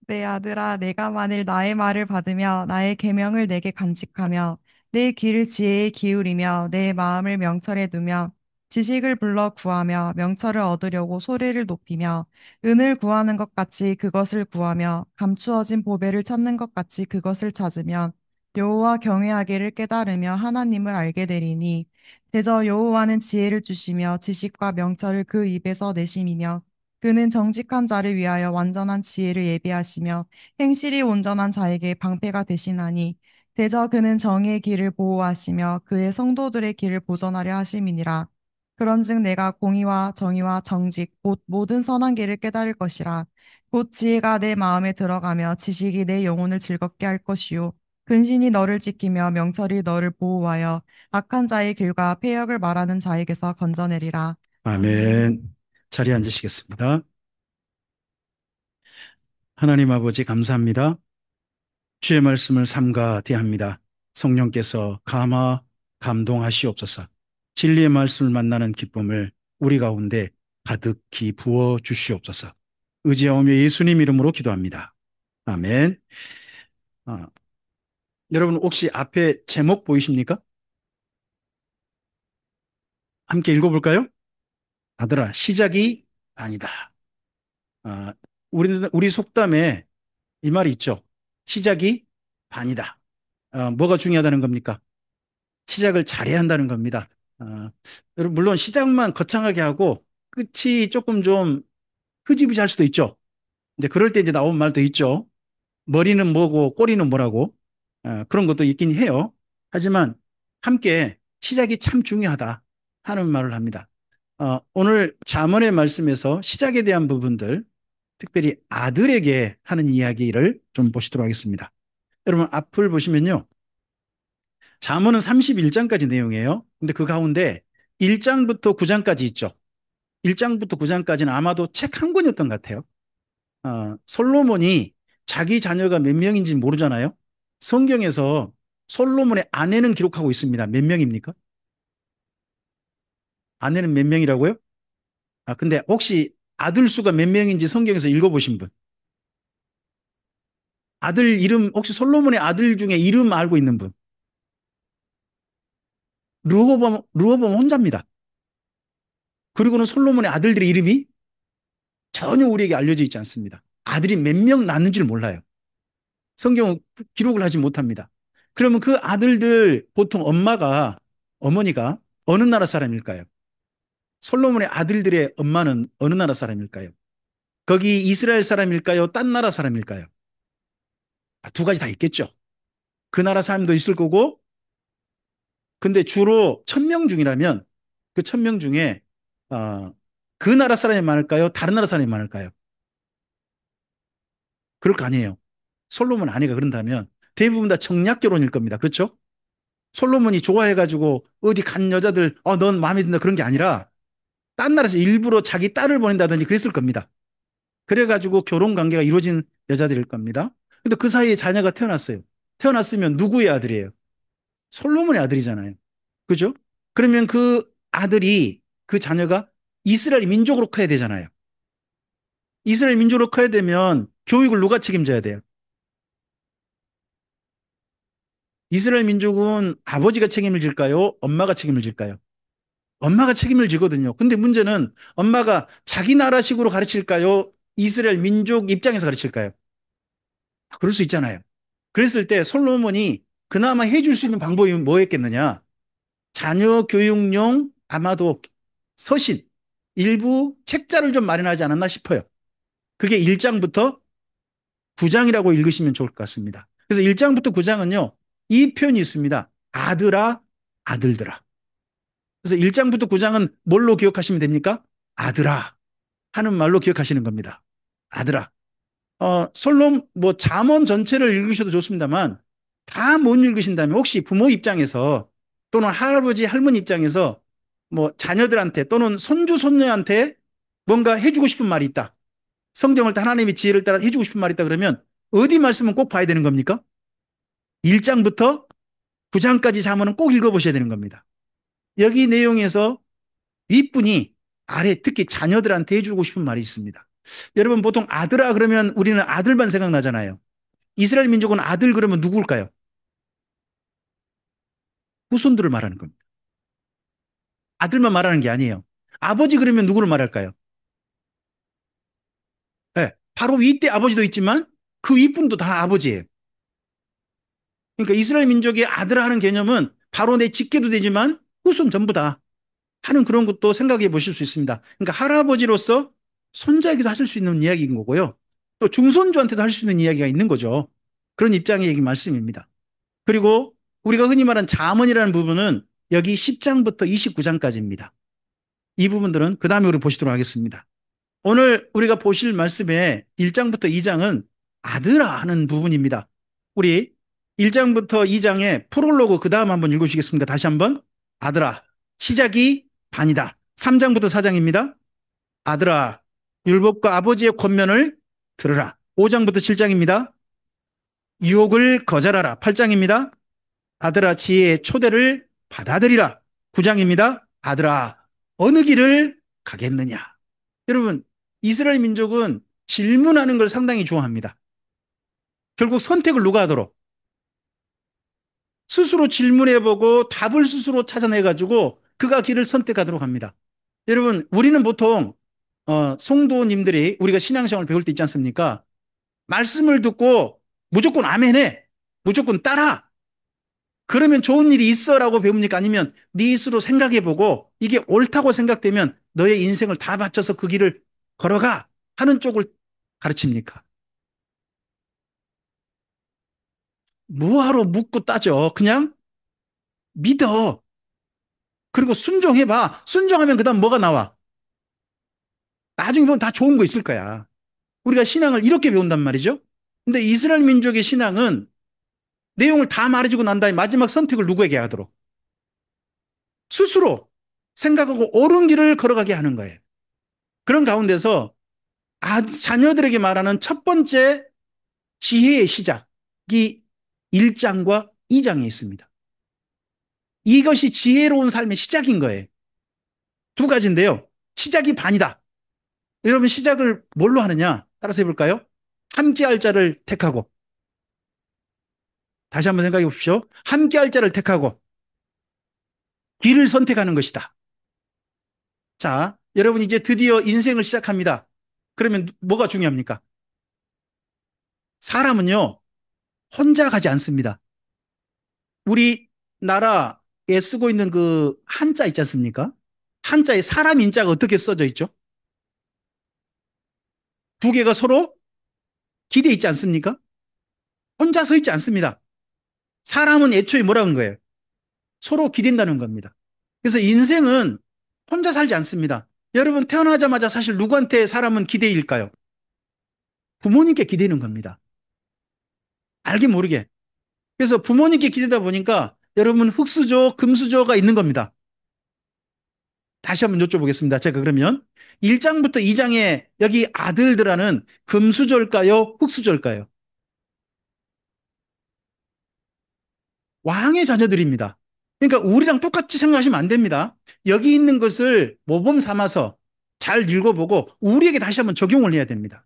내 아들아, 내가 만일 나의 말을 받으며 나의 계명을 내게 간직하며 내 귀를 지혜에 기울이며 내 마음을 명철에 두며 지식을 불러 구하며 명철을 얻으려고 소리를 높이며 은을 구하는 것 같이 그것을 구하며 감추어진 보배를 찾는 것 같이 그것을 찾으면 여호와 경외하기를 깨달으며 하나님을 알게 되리니 대저 여호와는 지혜를 주시며 지식과 명철을 그 입에서 내심이며 그는 정직한 자를 위하여 완전한 지혜를 예비하시며 행실이 온전한 자에게 방패가 되시나니 대저 그는 정의의 길을 보호하시며 그의 성도들의 길을 보전하려 하심이니라. 그런즉 내가 공의와 정의와 정직 곧 모든 선한 길을 깨달을 것이라. 곧 지혜가 내 마음에 들어가며 지식이 내 영혼을 즐겁게 할 것이요 근신이 너를 지키며 명철이 너를 보호하여 악한 자의 길과 패역을 말하는 자에게서 건져내리라. 아멘. 아멘. 자리에 앉으시겠습니다. 하나님 아버지 감사합니다. 주의 말씀을 삼가 대합니다. 성령께서 감화 감동하시옵소서. 진리의 말씀을 만나는 기쁨을 우리 가운데 가득히 부어 주시옵소서. 의지하오며 예수님 이름으로 기도합니다. 아멘. 아, 여러분 혹시 앞에 제목 보이십니까? 함께 읽어볼까요? 아들아, 시작이 아니다. 아, 우리 속담에 이 말이 있죠. 시작이 반이다. 뭐가 중요하다는 겁니까? 시작을 잘해야 한다는 겁니다. 여러분, 물론 시작만 거창하게 하고 끝이 조금 좀 흐지부지 할 수도 있죠. 이제 그럴 때 이제 나온 말도 있죠. 머리는 뭐고 꼬리는 뭐라고. 그런 것도 있긴 해요. 하지만 함께 시작이 참 중요하다 하는 말을 합니다. 오늘 잠언의 말씀에서 시작에 대한 부분들, 특별히 아들에게 하는 이야기를 좀 보시도록 하겠습니다. 여러분 앞을 보시면요. 잠언은 31장까지 내용이에요. 근데 그 가운데 1장부터 9장까지 있죠. 1장부터 9장까지는 아마도 책 한 권이었던 것 같아요. 솔로몬이 자기 자녀가 몇 명인지 모르잖아요. 성경에서 솔로몬의 아내는 기록하고 있습니다. 몇 명입니까? 아내는 몇 명이라고요? 근데 혹시 아들 수가 몇 명인지 성경에서 읽어보신 분? 아들 이름, 혹시 솔로몬의 아들 중에 이름 알고 있는 분? 르호보암 혼자입니다. 그리고는 솔로몬의 아들들의 이름이 전혀 우리에게 알려져 있지 않습니다. 아들이 몇 명 낳는지를 몰라요. 성경은 기록을 하지 못합니다. 그러면 그 아들들 보통 어머니가 어느 나라 사람일까요? 솔로몬의 아들들의 엄마는 어느 나라 사람일까요? 거기 이스라엘 사람일까요? 딴 나라 사람일까요? 두 가지 다 있겠죠. 그 나라 사람도 있을 거고, 근데 주로 1,000명 중이라면 그 1,000명 중에 어, 그 나라 사람이 많을까요? 다른 나라 사람이 많을까요? 그럴 거 아니에요. 솔로몬 아내가 그런다면 대부분 다 청약 결혼일 겁니다. 그렇죠? 솔로몬이 좋아해가지고 어디 간 여자들 넌 마음에 든다 그런 게 아니라 딴 나라에서 일부러 자기 딸을 보낸다든지 그랬을 겁니다. 그래가지고 결혼 관계가 이루어진 여자들일 겁니다. 근데 그 사이에 자녀가 태어났어요. 태어났으면 누구의 아들이에요? 솔로몬의 아들이잖아요. 그죠? 그러면 그 아들이 그 자녀가 이스라엘 민족으로 커야 되잖아요. 이스라엘 민족으로 커야 되면 교육을 누가 책임져야 돼요? 이스라엘 민족은 아버지가 책임을 질까요? 엄마가 책임을 질까요? 엄마가 책임을 지거든요. 근데 문제는 엄마가 자기 나라식으로 가르칠까요? 이스라엘 민족 입장에서 가르칠까요? 그럴 수 있잖아요. 그랬을 때 솔로몬이 그나마 해줄 수 있는 방법이 뭐였겠느냐? 자녀 교육용 아마도 서신, 일부 책자를 좀 마련하지 않았나 싶어요. 그게 1장부터 9장이라고 읽으시면 좋을 것 같습니다. 그래서 1장부터 9장은요, 이 표현이 있습니다. 아들아, 아들들아. 그래서 1장부터 9장은 뭘로 기억하시면 됩니까? 아들아 하는 말로 기억하시는 겁니다. 아들아. 뭐 잠언 전체를 읽으셔도 좋습니다만 다 못 읽으신다면 혹시 부모 입장에서 또는 할아버지 할머니 입장에서 뭐 자녀들한테 또는 손주 손녀한테 뭔가 해주고 싶은 말이 있다. 성경을 하나님의 지혜를 따라 해주고 싶은 말이 있다 그러면 어디 말씀은 꼭 봐야 되는 겁니까? 1장부터 9장까지 잠언은 꼭 읽어보셔야 되는 겁니다. 여기 내용에서 윗분이 아래 특히 자녀들한테 해주고 싶은 말이 있습니다. 여러분 보통 아들아 그러면 우리는 아들만 생각나잖아요. 이스라엘 민족은 아들 그러면 누구일까요? 후손들을 말하는 겁니다. 아들만 말하는 게 아니에요. 아버지 그러면 누구를 말할까요? 네, 바로 윗대 아버지도 있지만 그 윗분도 다 아버지예요. 그러니까 이스라엘 민족의 아들 하는 개념은 바로 내 직계도 되지만 후손 전부 다 하는 그런 것도 생각해 보실 수 있습니다. 그러니까 할아버지로서 손자에게도 하실 수 있는 이야기인 거고요. 또 중손주한테도 할 수 있는 이야기가 있는 거죠. 그런 입장의 얘기 말씀입니다. 그리고 우리가 흔히 말하는 잠언이라는 부분은 여기 10장부터 29장까지입니다. 이 부분들은 그 다음에 우리 보시도록 하겠습니다. 오늘 우리가 보실 말씀의 1장부터 2장은 아들아 하는 부분입니다. 우리 1장부터 2장의 프롤로그 그 다음 한번 읽으시겠습니까? 다시 한번. 아들아, 시작이 반이다. 3장부터 4장입니다. 아들아, 율법과 아버지의 권면을 들으라. 5장부터 7장입니다. 유혹을 거절하라. 8장입니다. 아들아, 지혜의 초대를 받아들이라. 9장입니다. 아들아, 어느 길을 가겠느냐. 여러분, 이스라엘 민족은 질문하는 걸 상당히 좋아합니다. 결국 선택을 누가 하도록? 스스로 질문해보고 답을 스스로 찾아내가지고 그가 길을 선택하도록 합니다. 여러분, 우리는 보통 성도님들이 우리가 신앙생활을 배울 때 있지 않습니까? 말씀을 듣고 무조건 아멘해. 무조건 따라. 그러면 좋은 일이 있어라고 배웁니까? 아니면 네 스스로 생각해보고 이게 옳다고 생각되면 너의 인생을 다 바쳐서 그 길을 걸어가 하는 쪽을 가르칩니까? 뭐하러 묻고 따져. 그냥 믿어. 그리고 순종해봐. 순종하면 그 다음 뭐가 나와? 나중에 보면 다 좋은 거 있을 거야. 우리가 신앙을 이렇게 배운단 말이죠. 근데 이스라엘 민족의 신앙은 내용을 다 말해주고 난 다음에 마지막 선택을 누구에게 하도록? 스스로 생각하고 옳은 길을 걸어가게 하는 거예요. 그런 가운데서 자녀들에게 말하는 첫 번째 지혜의 시작이 1장과 2장에 있습니다. 이것이 지혜로운 삶의 시작인 거예요. 두 가지인데요. 시작이 반이다. 여러분 시작을 뭘로 하느냐? 따라서 해볼까요? 함께할 자를 택하고 다시 한번 생각해 보십시오. 함께할 자를 택하고 길을 선택하는 것이다. 자, 여러분 이제 드디어 인생을 시작합니다. 그러면 뭐가 중요합니까? 사람은요, 혼자 가지 않습니다. 우리 나라에 쓰고 있는 그 한자 있지 않습니까? 한자에 사람 인자가 어떻게 써져 있죠? 두 개가 서로 기대 있지 않습니까? 혼자 서 있지 않습니다. 사람은 애초에 뭐라는 거예요? 서로 기댄다는 겁니다. 그래서 인생은 혼자 살지 않습니다. 여러분 태어나자마자 사실 누구한테 사람은 기대일까요? 부모님께 기대는 겁니다. 알게 모르게. 그래서 부모님께 기대다 보니까 여러분 흙수저, 금수저가 있는 겁니다. 다시 한번 여쭤보겠습니다. 제가 그러면 1장부터 2장에 여기 아들들하는 금수저일까요? 흙수저일까요? 왕의 자녀들입니다. 그러니까 우리랑 똑같이 생각하시면 안 됩니다. 여기 있는 것을 모범 삼아서 잘 읽어보고 우리에게 다시 한번 적용을 해야 됩니다.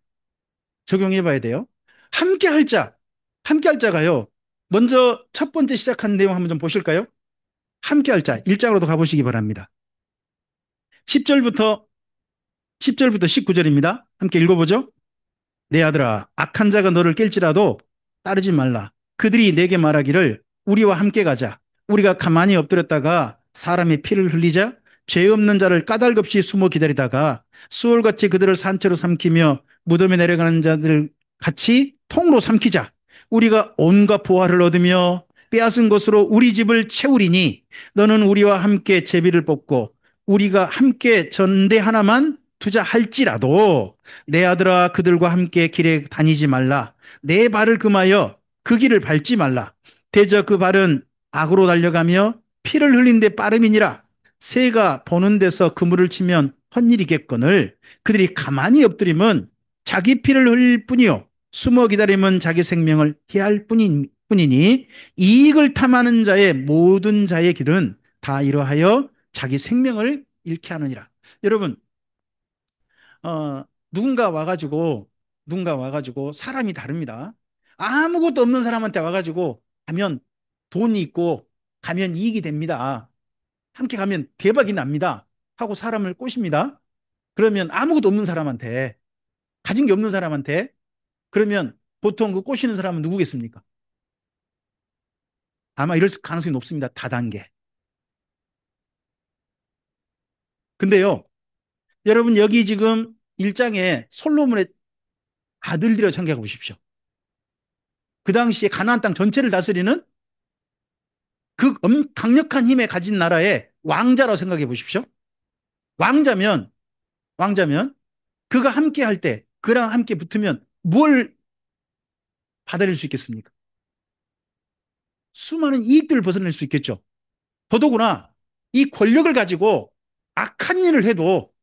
적용해 봐야 돼요. 함께 할 자, 함께 할 자가요. 먼저 첫 번째 시작한 내용 한번 좀 보실까요? 함께 할 자, 1장으로도 가보시기 바랍니다. 10절부터 10절부터 19절입니다. 함께 읽어보죠. 내 아들아, 악한 자가 너를 깰지라도 따르지 말라. 그들이 내게 말하기를 우리와 함께 가자. 우리가 가만히 엎드렸다가 사람의 피를 흘리자. 죄 없는 자를 까닭없이 숨어 기다리다가 수월같이 그들을 산채로 삼키며 무덤에 내려가는 자들 같이 통으로 삼키자. 우리가 온갖 보화를 얻으며 빼앗은 것으로 우리 집을 채우리니 너는 우리와 함께 제비를 뽑고 우리가 함께 전대 하나만 두자 할지라도 내 아들아 그들과 함께 길에 다니지 말라. 내 발을 금하여 그 길을 밟지 말라. 대저 그 발은 악으로 달려가며 피를 흘린 데 빠름이니라. 새가 보는 데서 그물을 치면 헛일이겠거늘 그들이 가만히 엎드리면 자기 피를 흘릴 뿐이요 숨어 기다리면 자기 생명을 해할 뿐이니 이익을 탐하는 자의 모든 자의 길은 다 이러하여 자기 생명을 잃게 하느니라. 여러분 누군가 와가지고, 누군가 와가지고, 사람이 다릅니다. 아무것도 없는 사람한테 와가지고, 가면 돈이 있고, 가면 이익이 됩니다. 함께 가면 대박이 납니다. 하고 사람을 꼬십니다. 그러면 아무것도 없는 사람한테, 가진 게 없는 사람한테, 그러면 보통 그 꼬시는 사람은 누구겠습니까? 아마 이럴 가능성이 높습니다. 다단계. 근데요, 여러분 여기 지금 1장에 솔로몬의 아들들이라고 생각해 보십시오. 그 당시에 가나안 땅 전체를 다스리는 그 강력한 힘에 가진 나라의 왕자라고 생각해 보십시오. 왕자면, 왕자면 그가 함께 할 때, 그랑 함께 붙으면 뭘 받아낼 수 있겠습니까? 수많은 이익들을 벗어낼 수 있겠죠. 더더구나 이 권력을 가지고 악한 일을 해도,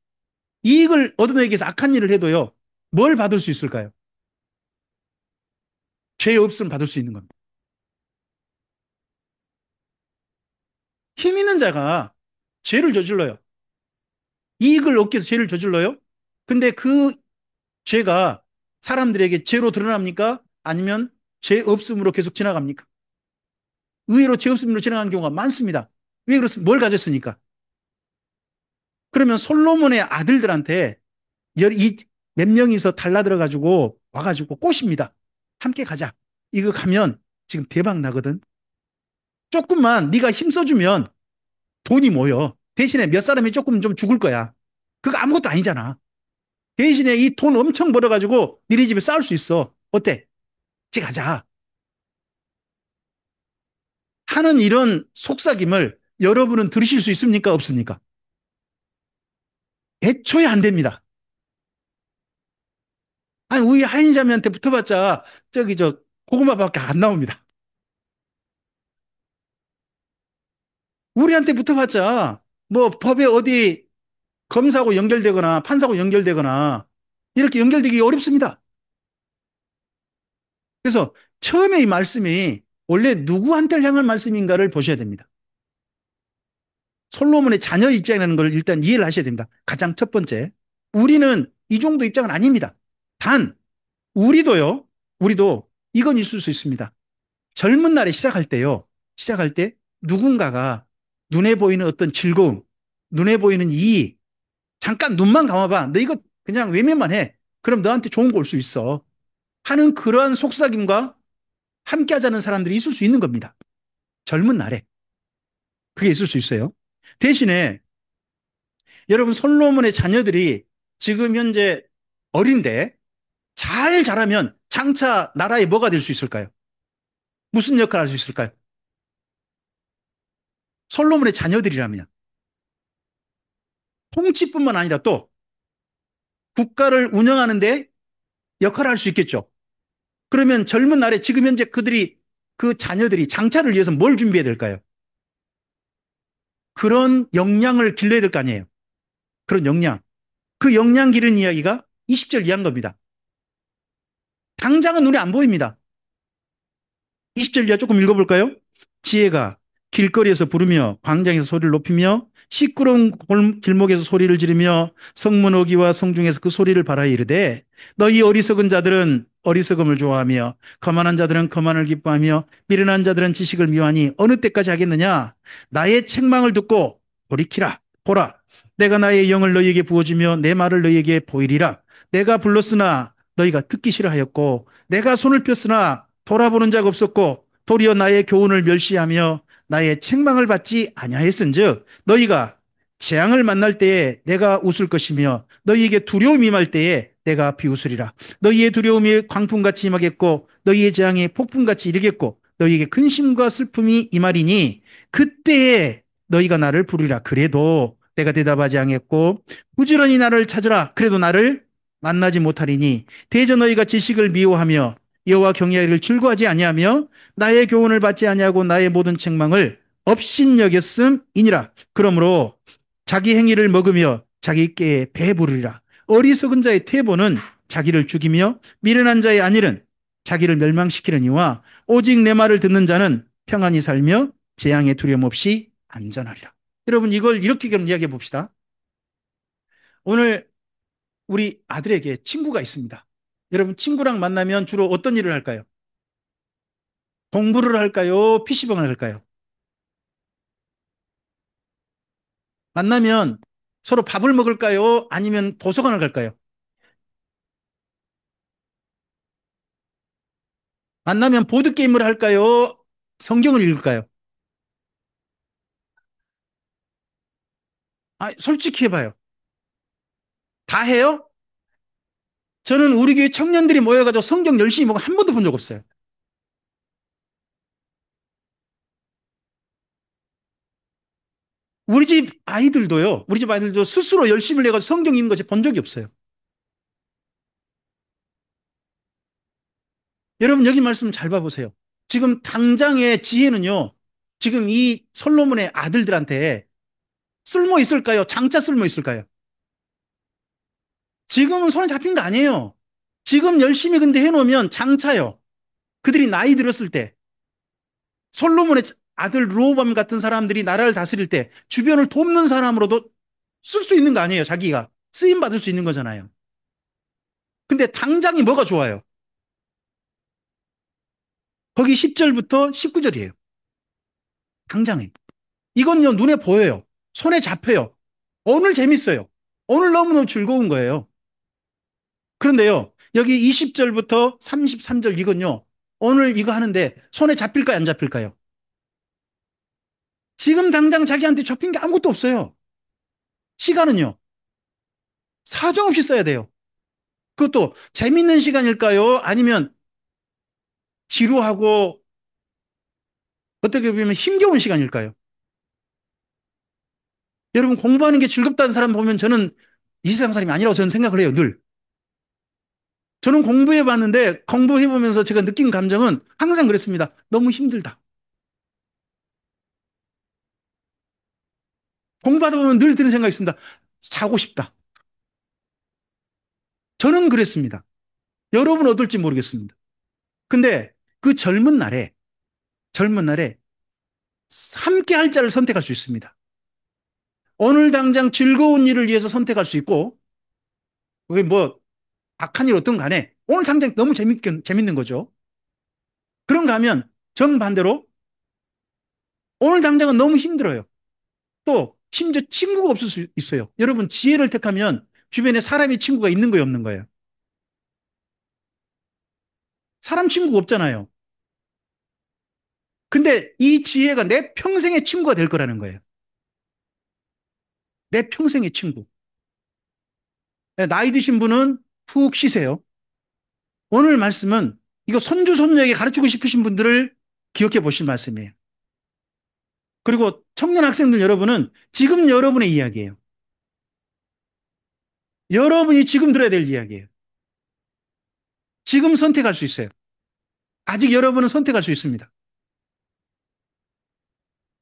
이익을 얻어내기 위해서 악한 일을 해도요, 뭘 받을 수 있을까요? 죄 없음 받을 수 있는 겁니다. 힘 있는 자가 죄를 저질러요. 이익을 얻기 위해서 죄를 저질러요. 근데 그 죄가 사람들에게 죄로 드러납니까? 아니면 죄 없음으로 계속 지나갑니까? 의외로 죄 없음으로 지나가는 경우가 많습니다. 왜 그렇습니까? 뭘 가졌으니까. 그러면 솔로몬의 아들들한테 몇 명이서 달라들어 가지고 와가지고 꼬십니다. 함께 가자. 이거 가면 지금 대박 나거든. 조금만 네가 힘써주면 돈이 모여. 대신에 몇 사람이 조금 좀 죽을 거야. 그거 아무것도 아니잖아. 대신에 이 돈 엄청 벌어가지고 니네 집에 쌓을 수 있어. 어때? 같이 가자. 하는 이런 속삭임을 여러분은 들으실 수 있습니까? 없습니까? 애초에 안 됩니다. 아니, 우리 하인자매한테 붙어봤자 저기 고구마밖에 안 나옵니다. 우리한테 붙어봤자 뭐 법에 어디 검사하고 연결되거나 판사하고 연결되거나 이렇게 연결되기 어렵습니다. 그래서 처음에 이 말씀이 원래 누구한테를 향한 말씀인가를 보셔야 됩니다. 솔로몬의 자녀 입장이라는 걸 일단 이해를 하셔야 됩니다. 가장 첫 번째. 우리는 이 정도 입장은 아닙니다. 단, 우리도 이건 있을 수 있습니다. 젊은 날에 시작할 때요. 시작할 때 누군가가 눈에 보이는 어떤 즐거움, 눈에 보이는 이익, 잠깐 눈만 감아봐. 너 이거 그냥 외면만 해. 그럼 너한테 좋은 거 올 수 있어. 하는 그러한 속삭임과 함께 하자는 사람들이 있을 수 있는 겁니다. 젊은 날에. 그게 있을 수 있어요. 대신에 여러분 솔로몬의 자녀들이 지금 현재 어린데 잘 자라면 장차 나라에 뭐가 될 수 있을까요? 무슨 역할을 할 수 있을까요? 솔로몬의 자녀들이라면 통치뿐만 아니라 또 국가를 운영하는데 역할을 할 수 있겠죠. 그러면 젊은 날에 지금 현재 그 자녀들이 장차를 위해서 뭘 준비해야 될까요? 그런 역량을 길러야 될 거 아니에요. 그런 역량. 그 역량 기른 이야기가 20절 이한 겁니다. 당장은 눈에 안 보입니다. 20절 이하 조금 읽어볼까요? 지혜가 길거리에서 부르며 광장에서 소리를 높이며 시끄러운 길목에서 소리를 지르며 성문 어귀와 성중에서 그 소리를 발하여 이르되 너희 어리석은 자들은 어리석음을 좋아하며 거만한 자들은 거만을 기뻐하며 미련한 자들은 지식을 미워하니 어느 때까지 하겠느냐? 나의 책망을 듣고 돌이키라. 보라, 내가 나의 영을 너희에게 부어주며 내 말을 너희에게 보이리라. 내가 불렀으나 너희가 듣기 싫어하였고 내가 손을 폈으나 돌아보는 자가 없었고 도리어 나의 교훈을 멸시하며 나의 책망을 받지 아니하였은즉 너희가 재앙을 만날 때에 내가 웃을 것이며 너희에게 두려움이 임할 때에 내가 비웃으리라. 너희의 두려움이 광풍같이 임하겠고 너희의 재앙이 폭풍같이 이르겠고 너희에게 근심과 슬픔이 임하리니 그때에 너희가 나를 부르리라. 그래도 내가 대답하지 않겠고 부지런히 나를 찾으라. 그래도 나를 만나지 못하리니 대저 너희가 지식을 미워하며 여호와 경외하기를 즐거워하지 아니하며 나의 교훈을 받지 아니하고 나의 모든 책망을 업신여겼음이니라. 그러므로 자기 행위를 먹으며 자기 께에 배부르리라. 어리석은 자의 태보는 자기를 죽이며 미련한 자의 안일은 자기를 멸망시키려니와 오직 내 말을 듣는 자는 평안히 살며 재앙에 두려움 없이 안전하리라. 여러분 이걸 이렇게 이야기해 봅시다. 오늘 우리 아들에게 친구가 있습니다. 여러분, 친구랑 만나면 주로 어떤 일을 할까요? 공부를 할까요? PC방을 할까요? 만나면 서로 밥을 먹을까요? 아니면 도서관을 갈까요? 만나면 보드게임을 할까요? 성경을 읽을까요? 아, 솔직히 해봐요. 다 해요? 저는 우리 교회 청년들이 모여가지고 성경 열심히 보고 한 번도 본 적 없어요. 우리 집 아이들도 스스로 열심히 내가지고 성경 읽는 것이 본 적이 없어요. 여러분, 여기 말씀 잘 봐보세요. 지금 당장의 지혜는요, 지금 이 솔로몬의 아들들한테 쓸모 있을까요? 장차 쓸모 있을까요? 지금은 손에 잡힌 거 아니에요. 지금 열심히 근데 해놓으면 장차요. 그들이 나이 들었을 때, 솔로몬의 아들 르호밤 같은 사람들이 나라를 다스릴 때 주변을 돕는 사람으로도 쓸 수 있는 거 아니에요. 자기가 쓰임 받을 수 있는 거잖아요. 근데 당장이 뭐가 좋아요? 거기 10절부터 19절이에요. 당장에. 이건요, 눈에 보여요. 손에 잡혀요. 오늘 재밌어요. 오늘 너무너무 즐거운 거예요. 그런데요, 여기 20절부터 33절 이건요, 오늘 이거 하는데 손에 잡힐까요, 안 잡힐까요? 지금 당장 자기한테 접힌 게 아무것도 없어요. 시간은요, 사정없이 써야 돼요. 그것도 재밌는 시간일까요? 아니면 지루하고 어떻게 보면 힘겨운 시간일까요? 여러분, 공부하는 게 즐겁다는 사람 보면 저는 이 세상 사람이 아니라고 저는 생각을 해요, 늘. 저는 공부해 봤는데 공부해 보면서 제가 느낀 감정은 항상 그랬습니다. 너무 힘들다. 공부하다 보면 늘 드는 생각이 있습니다. 자고 싶다. 저는 그랬습니다. 여러분은 어떨지 모르겠습니다. 근데 그 젊은 날에 함께 할 자를 선택할 수 있습니다. 오늘 당장 즐거운 일을 위해서 선택할 수 있고, 그게 뭐 악한 일 어떤 간에 오늘 당장 너무 재밌는 거죠. 그런가 하면 정반대로 오늘 당장은 너무 힘들어요. 또 심지어 친구가 없을 수 있어요. 여러분, 지혜를 택하면 주변에 사람이 친구가 있는 거예요, 없는 거예요? 사람 친구가 없잖아요. 근데 이 지혜가 내 평생의 친구가 될 거라는 거예요. 내 평생의 친구. 나이 드신 분은 푹 쉬세요. 오늘 말씀은 이거 손주, 손녀에게 가르치고 싶으신 분들을 기억해 보실 말씀이에요. 그리고 청년 학생들 여러분은 지금 여러분의 이야기예요. 여러분이 지금 들어야 될 이야기예요. 지금 선택할 수 있어요. 아직 여러분은 선택할 수 있습니다.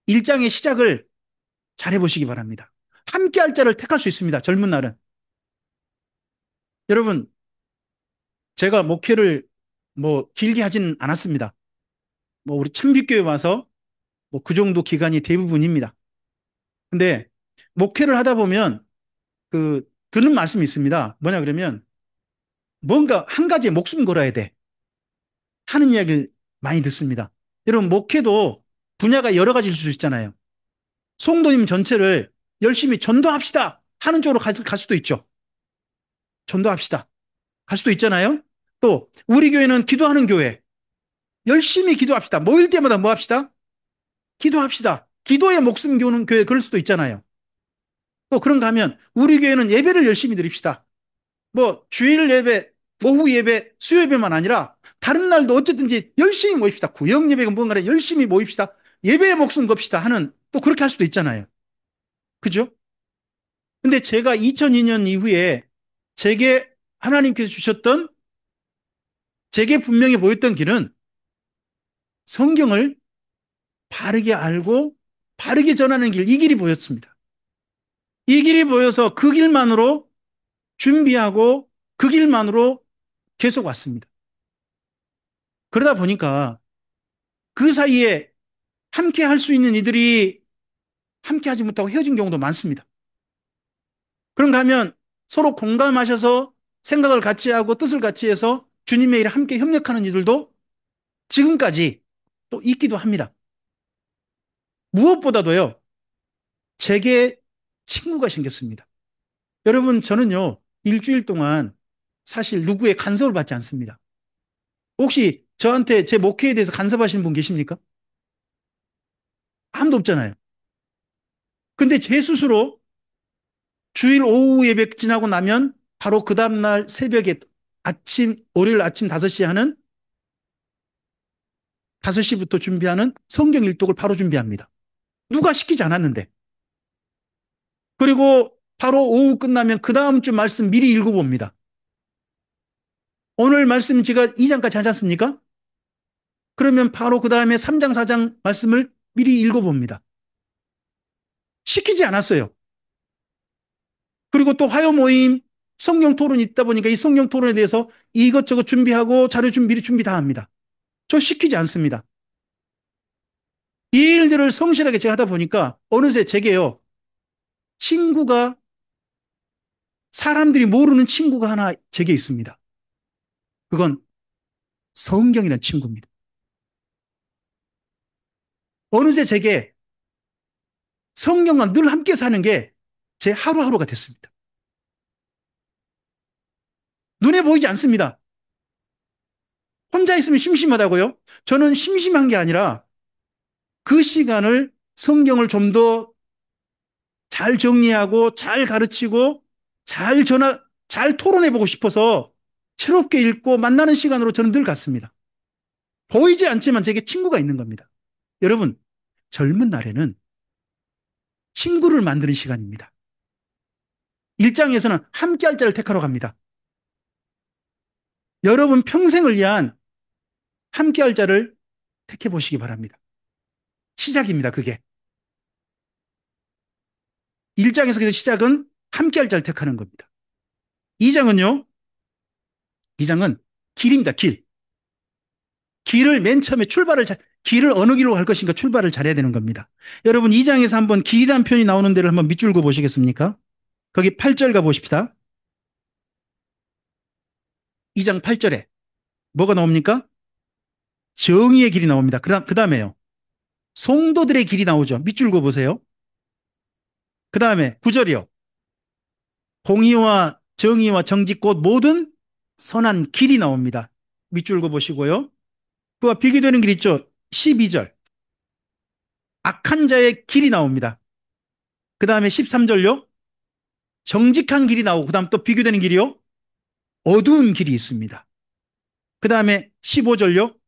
일장의 시작을 잘 해보시기 바랍니다. 함께 할 자를 택할 수 있습니다. 젊은 날은. 여러분, 제가 목회를 뭐 길게 하진 않았습니다. 뭐 우리 참빛교회 와서 뭐 그 정도 기간이 대부분입니다. 근데 목회를 하다 보면 그 드는 말씀이 있습니다. 뭐냐 그러면 뭔가 한 가지에 목숨 걸어야 돼 하는 이야기를 많이 듣습니다. 여러분, 목회도 분야가 여러 가지일 수 있잖아요. 성도님 전체를 열심히 전도합시다 하는 쪽으로 갈 수도 있죠. 전도합시다 갈 수도 있잖아요. 또 우리 교회는 기도하는 교회, 열심히 기도합시다. 모일 때마다 뭐 합시다? 기도합시다. 기도에 목숨 거는 교회, 그럴 수도 있잖아요. 또 그런가 하면 우리 교회는 예배를 열심히 드립시다. 뭐 주일 예배, 오후 예배, 수요 예배만 아니라 다른 날도 어쨌든지 열심히 모입시다. 구역 예배가 뭔가를 열심히 모입시다. 예배에 목숨 겁시다 하는, 또 그렇게 할 수도 있잖아요. 그죠? 근데 제가 2002년 이후에 제게 하나님께서 주셨던, 제게 분명히 보였던 길은 성경을 바르게 알고 바르게 전하는 길, 이 길이 보였습니다. 이 길이 보여서 그 길만으로 준비하고 그 길만으로 계속 왔습니다. 그러다 보니까 그 사이에 함께 할 수 있는 이들이 함께 하지 못하고 헤어진 경우도 많습니다. 그런가 하면 서로 공감하셔서 생각을 같이 하고 뜻을 같이 해서 주님의 일에 함께 협력하는 이들도 지금까지 또 있기도 합니다. 무엇보다도요, 제게 친구가 생겼습니다. 여러분, 저는요, 일주일 동안 사실 누구의 간섭을 받지 않습니다. 혹시 저한테 제 목회에 대해서 간섭하시는 분 계십니까? 아무도 없잖아요. 근데 제 스스로 주일 오후 예배 지나고 나면 바로 그 다음날 새벽에 월요일 아침 5시에 하는 5시부터 준비하는 성경 일독을 바로 준비합니다. 누가 시키지 않았는데. 그리고 바로 오후 끝나면 그 다음 주 말씀 미리 읽어봅니다. 오늘 말씀 제가 2장까지 하지 않습니까? 그러면 바로 그 다음에 3장, 4장 말씀을 미리 읽어봅니다. 시키지 않았어요. 그리고 또 화요 모임, 성경 토론이 있다 보니까 이 성경 토론에 대해서 이것저것 준비하고 자료 준비, 미리 준비 다 합니다. 저 시키지 않습니다. 이 일들을 성실하게 제가 하다 보니까 어느새 제게요, 친구가, 사람들이 모르는 친구가 하나 제게 있습니다. 그건 성경이라는 친구입니다. 어느새 제게 성경과 늘 함께 사는 게 제 하루하루가 됐습니다. 눈에 보이지 않습니다. 혼자 있으면 심심하다고요? 저는 심심한 게 아니라 그 시간을 성경을 좀 더 잘 정리하고 잘 가르치고 잘 토론해 보고 싶어서 새롭게 읽고 만나는 시간으로 저는 늘 갖습니다. 보이지 않지만 제게 친구가 있는 겁니다. 여러분, 젊은 날에는 친구를 만드는 시간입니다. 일장에서는 함께 할 자를 택하러 갑니다. 여러분 평생을 위한 함께 할 자를 택해 보시기 바랍니다. 시작입니다, 그게. 1장에서 시작은 함께 할 자를 택하는 겁니다. 2장은요, 2장은 길입니다, 길. 길을 맨 처음에 길을 어느 길로 갈 것인가 출발을 잘해야 되는 겁니다. 여러분, 2장에서 한번 길이란 표현이 나오는 데를 한번 밑줄 그어 보시겠습니까? 거기 8절 가보십시다. 2장 8절에 뭐가 나옵니까? 정의의 길이 나옵니다. 그 다음에요. 성도들의 길이 나오죠. 밑줄 그어 보세요. 그 다음에 9절이요. 공의와 정의와 정직 곧 모든 선한 길이 나옵니다. 밑줄 그어 보시고요. 그와 비교되는 길 있죠. 12절. 악한 자의 길이 나옵니다. 그 다음에 13절요. 정직한 길이 나오고 그 다음 또 비교되는 길이요. 어두운 길이 있습니다. 그 다음에 15절요.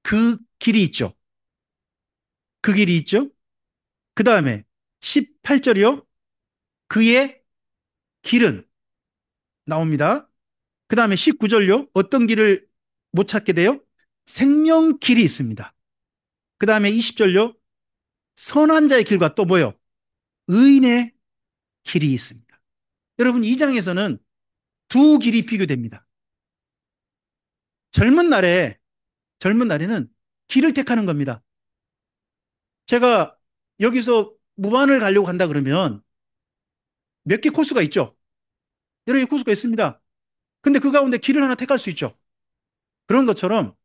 그 길이 있죠. 그 길이 있죠. 그 다음에 18절이요. 그의 길은 나옵니다. 그 다음에 19절요. 어떤 길을 못 찾게 돼요? 생명길이 있습니다. 그 다음에 20절요. 선한 자의 길과 또 뭐요? 의인의 길이 있습니다. 여러분, 이 장에서는 두 길이 비교됩니다. 젊은 날에, 젊은 날에는 길을 택하는 겁니다. 제가 여기서 무안을 가려고 한다 그러면 몇 개 코스가 있죠. 여러 개 코스가 있습니다. 근데 그 가운데 길을 하나 택할 수 있죠. 그런 것처럼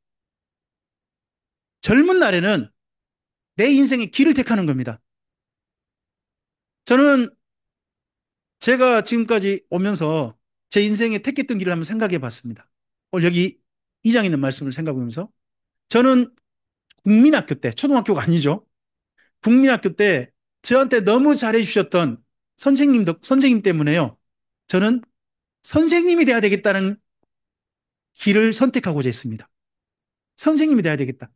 젊은 날에는 내 인생의 길을 택하는 겁니다. 저는 제가 지금까지 오면서 제 인생에 택했던 길을 한번 생각해 봤습니다. 오늘 여기 2장에 있는 말씀을 생각해 보면서 저는 국민학교 때, 초등학교가 아니죠. 국민학교 때 저한테 너무 잘해 주셨던 선생님 때문에요. 저는 선생님이 돼야 되겠다는 길을 선택하고자 했습니다. 선생님이 돼야 되겠다.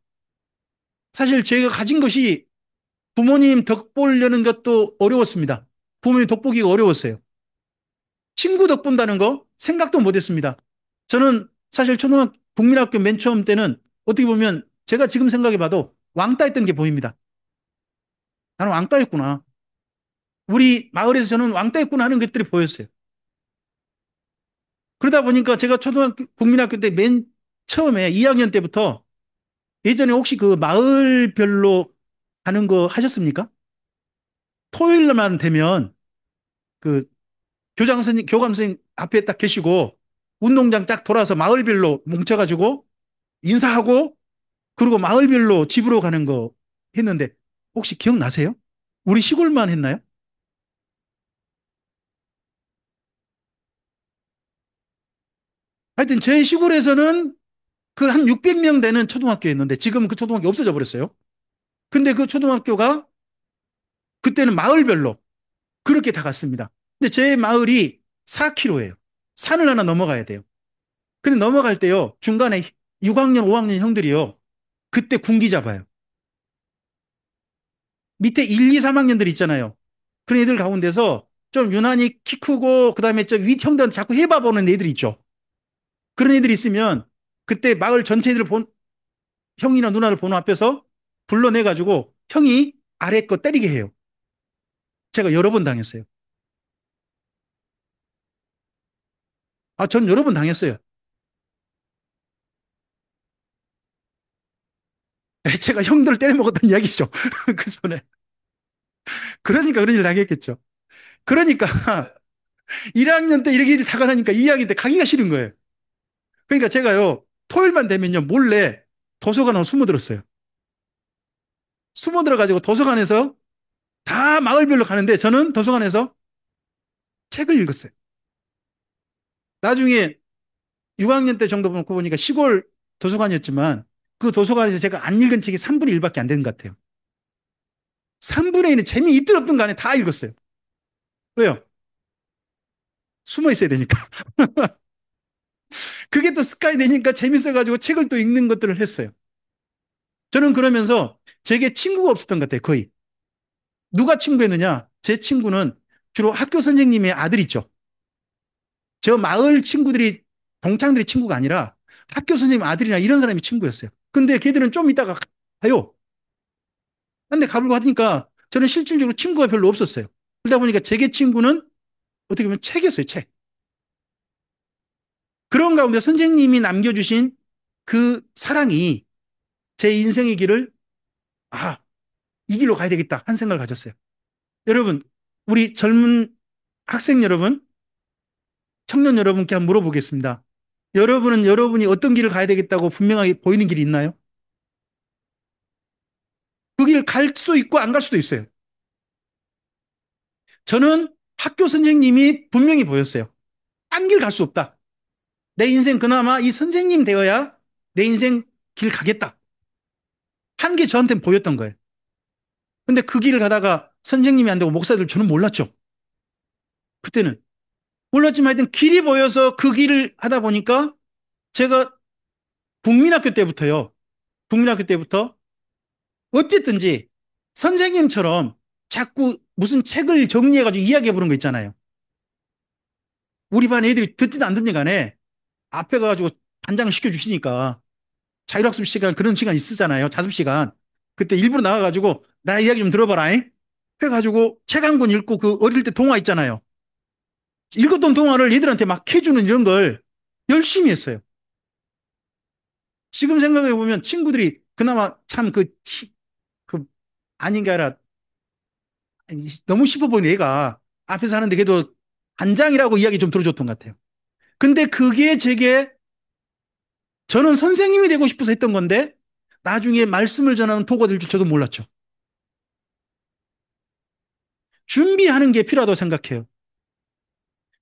사실 제가 가진 것이 부모님 덕 보려는 것도 어려웠습니다. 부모님 덕 보기가 어려웠어요. 친구 덕 본다는 거 생각도 못 했습니다. 저는 사실 국민학교 맨 처음 때는 어떻게 보면 제가 지금 생각해 봐도 왕따했던 게 보입니다. 나는 왕따였구나. 우리 마을에서 저는 왕따였구나 하는 것들이 보였어요. 그러다 보니까 제가 국민학교 때 맨 처음에 2학년 때부터 예전에 혹시 그 마을별로 가는 거 하셨습니까? 토요일만 되면 그 교감 선생님 앞에 딱 계시고 운동장 딱 돌아서 마을별로 뭉쳐가지고 인사하고 그리고 마을별로 집으로 가는 거 했는데 혹시 기억나세요? 우리 시골만 했나요? 하여튼 제 시골에서는 그 한 600명 되는 초등학교였는데 지금 그 초등학교 없어져 버렸어요. 근데 그 초등학교가 그때는 마을별로 그렇게 다 갔습니다. 근데 제 마을이 4km예요. 산을 하나 넘어가야 돼요. 근데 넘어갈 때요, 중간에 6학년, 5학년 형들이요, 그때 군기 잡아요. 밑에 1, 2, 3학년들 있잖아요. 그런 애들 가운데서 좀 유난히 키 크고, 그 다음에 저 윗 형들한테 자꾸 해봐 보는 애들 있죠. 그런 애들 있으면 그때 마을 전체 애들 형이나 누나를 보는 앞에서 불러내가지고 형이 아래 거 때리게 해요. 제가 여러 번 당했어요. 아, 전 여러 번 당했어요. 제가 형들을 때려먹었던 이야기죠. 그 전에. 그러니까 그런 일 당했겠죠. 그러니까 1학년 때 이렇게 일을 다가다니까 2학년 때 가기가 싫은 거예요. 그러니까 제가요, 토요일만 되면요, 몰래 도서관으로 숨어들었어요. 숨어들어가지고 도서관에서 다 마을별로 가는데 저는 도서관에서 책을 읽었어요. 나중에 6학년 때 정도 보니까 시골 도서관이었지만 그 도서관에서 제가 안 읽은 책이 3분의 1밖에 안 되는 것 같아요. 3분의 1은 재미있든 없든 간에 다 읽었어요. 왜요? 숨어 있어야 되니까. 그게 또 습관이 되니까 재밌어가지고 책을 또 읽는 것들을 했어요. 저는 그러면서 제게 친구가 없었던 것 같아요, 거의. 누가 친구였느냐? 제 친구는 주로 학교 선생님의 아들 있죠. 저 마을 친구들이, 동창들이 친구가 아니라 학교 선생님 아들이나 이런 사람이 친구였어요. 근데 걔들은 좀 이따가 가요. 근데 가불고 하니까 저는 실질적으로 친구가 별로 없었어요. 그러다 보니까 제게 친구는 어떻게 보면 책이었어요, 책. 그런 가운데 선생님이 남겨주신 그 사랑이 제 인생의 길을, 아, 이 길로 가야 되겠다 한 생각을 가졌어요. 여러분, 우리 젊은 학생 여러분, 청년 여러분께 한번 물어보겠습니다. 여러분은 여러분이 어떤 길을 가야 되겠다고 분명하게 보이는 길이 있나요? 그 길 갈 수도 있고 안 갈 수도 있어요. 저는 학교 선생님이 분명히 보였어요. 딴 길 갈 수 없다. 내 인생 그나마 이 선생님 되어야 내 인생 길 가겠다. 한 게 저한테는 보였던 거예요. 근데 그 길을 가다가 선생님이 안 되고 목사들 저는 몰랐죠. 그때는. 몰랐지만 하여튼 길이 보여서 그 길을 하다 보니까 제가 국민학교 때부터요. 국민학교 때부터 어쨌든지 선생님처럼 자꾸 무슨 책을 정리해가지고 이야기해 보는 거 있잖아요. 우리 반 애들이 듣든 안 듣든 간에 앞에 가가지고 단장을 시켜주시니까 자율학습 시간 그런 시간 있으잖아요. 자습 시간. 그때 일부러 나가가지고 나 이야기 좀 들어봐라. 해가지고 책 한 권 읽고 그 어릴 때 동화 있잖아요. 읽었던 동화를 얘들한테 막 해주는 이런 걸 열심히 했어요. 지금 생각해 보면 친구들이 그나마 참 그 아닌 게 아니라 너무 씹어 보이는 애가 앞에서 하는데 그래도 단장이라고 이야기 좀 들어줬던 것 같아요. 근데 그게 제게 저는 선생님이 되고 싶어서 했던 건데 나중에 말씀을 전하는 도가 될 줄 저도 몰랐죠. 준비하는 게 필요하다고 생각해요.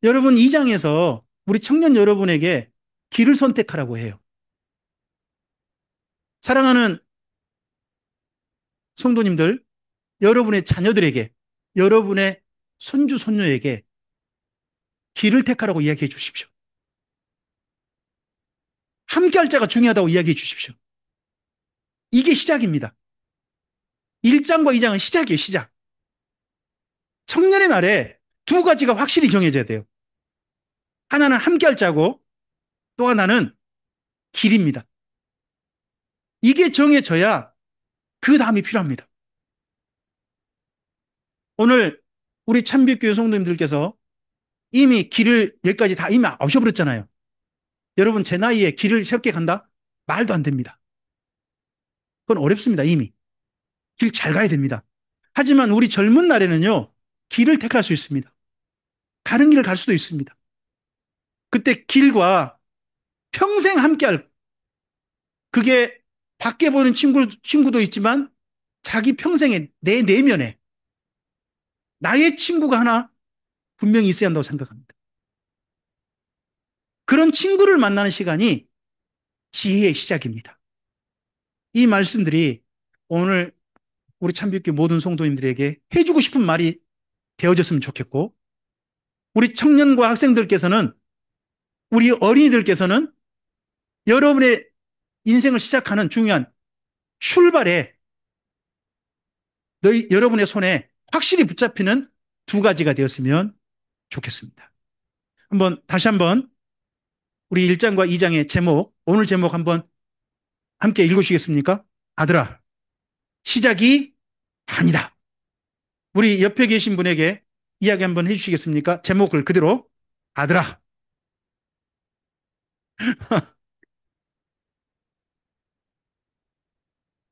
여러분, 이 장에서 우리 청년 여러분에게 길을 선택하라고 해요. 사랑하는 성도님들, 여러분의 자녀들에게, 여러분의 손주, 손녀에게 길을 택하라고 이야기해 주십시오. 함께 할 자가 중요하다고 이야기해 주십시오. 이게 시작입니다. 1장과 2장은 시작이에요, 시작. 청년의 날에 두 가지가 확실히 정해져야 돼요. 하나는 함께 할 자고 또 하나는 길입니다. 이게 정해져야 그 다음이 필요합니다. 오늘 우리 참빛교회 성도님들께서 이미 길을 여기까지 다 이미 오셔버렸잖아요. 여러분 제 나이에 길을 새롭게 간다? 말도 안 됩니다. 그건 어렵습니다. 이미. 길 잘 가야 됩니다. 하지만 우리 젊은 날에는요. 길을 택할 수 있습니다. 다른 길을 갈 수도 있습니다. 그때 길과 평생 함께할, 그게 밖에 보는 친구도 있지만 자기 평생에 내 내면에 나의 친구가 하나 분명히 있어야 한다고 생각합니다. 그런 친구를 만나는 시간이 지혜의 시작입니다. 이 말씀들이 오늘 우리 참빛교 모든 성도님들에게 해주고 싶은 말이 되어졌으면 좋겠고, 우리 청년과 학생들께서는, 우리 어린이들께서는 여러분의 인생을 시작하는 중요한 출발에 여러분의 손에 확실히 붙잡히는 두 가지가 되었으면 좋겠습니다. 다시 한번 우리 1장과 2장의 제목, 오늘 제목 한번 함께 읽으시겠습니까? 아들아, 시작이 아니다. 우리 옆에 계신 분에게 이야기 한번 해주시겠습니까? 제목을 그대로, 아들아.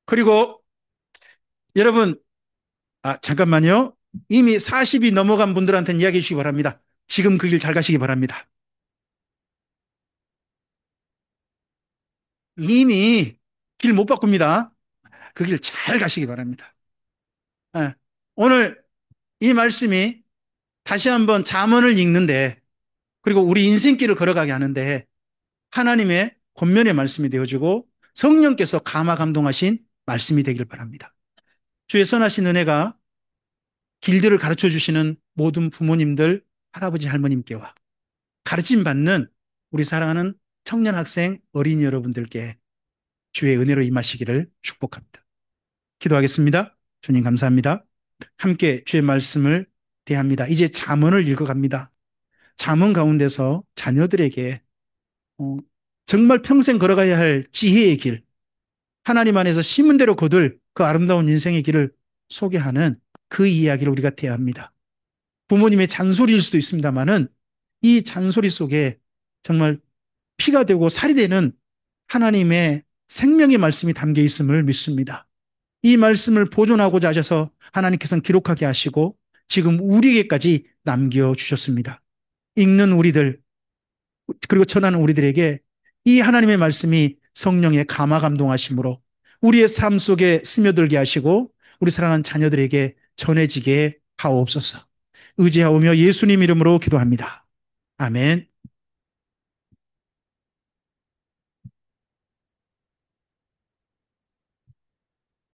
그리고 여러분, 잠깐만요. 이미 40이 넘어간 분들한테는 이야기해 주시기 바랍니다. 지금 그 길 잘 가시기 바랍니다. 이미 길 못 바꿉니다. 그 길 잘 가시기 바랍니다. 예. 오늘 이 말씀이 다시 한번 잠언을 읽는데, 그리고 우리 인생길을 걸어가게 하는데 하나님의 권면의 말씀이 되어주고 성령께서 감화 감동하신 말씀이 되길 바랍니다. 주의 선하신 은혜가 길들을 가르쳐 주시는 모든 부모님들, 할아버지 할머님께와 가르침 받는 우리 사랑하는 청년 학생 어린이 여러분들께 주의 은혜로 임하시기를 축복합니다. 기도하겠습니다. 주님 감사합니다. 함께 주의 말씀을 대합니다. 이제 잠언을 읽어갑니다. 잠언 가운데서 자녀들에게 어, 정말 평생 걸어가야 할 지혜의 길, 하나님 안에서 심은 대로 거둘 그 아름다운 인생의 길을 소개하는 그 이야기를 우리가 대합니다. 부모님의 잔소리일 수도 있습니다만은 이 잔소리 속에 정말 피가 되고 살이 되는 하나님의 생명의 말씀이 담겨 있음을 믿습니다. 이 말씀을 보존하고자 하셔서 하나님께서는 기록하게 하시고 지금 우리에게까지 남겨주셨습니다. 읽는 우리들, 그리고 전하는 우리들에게 이 하나님의 말씀이 성령의 감화 감동하심으로 우리의 삶 속에 스며들게 하시고 우리 사랑하는 자녀들에게 전해지게 하옵소서. 의지하오며 예수님 이름으로 기도합니다. 아멘.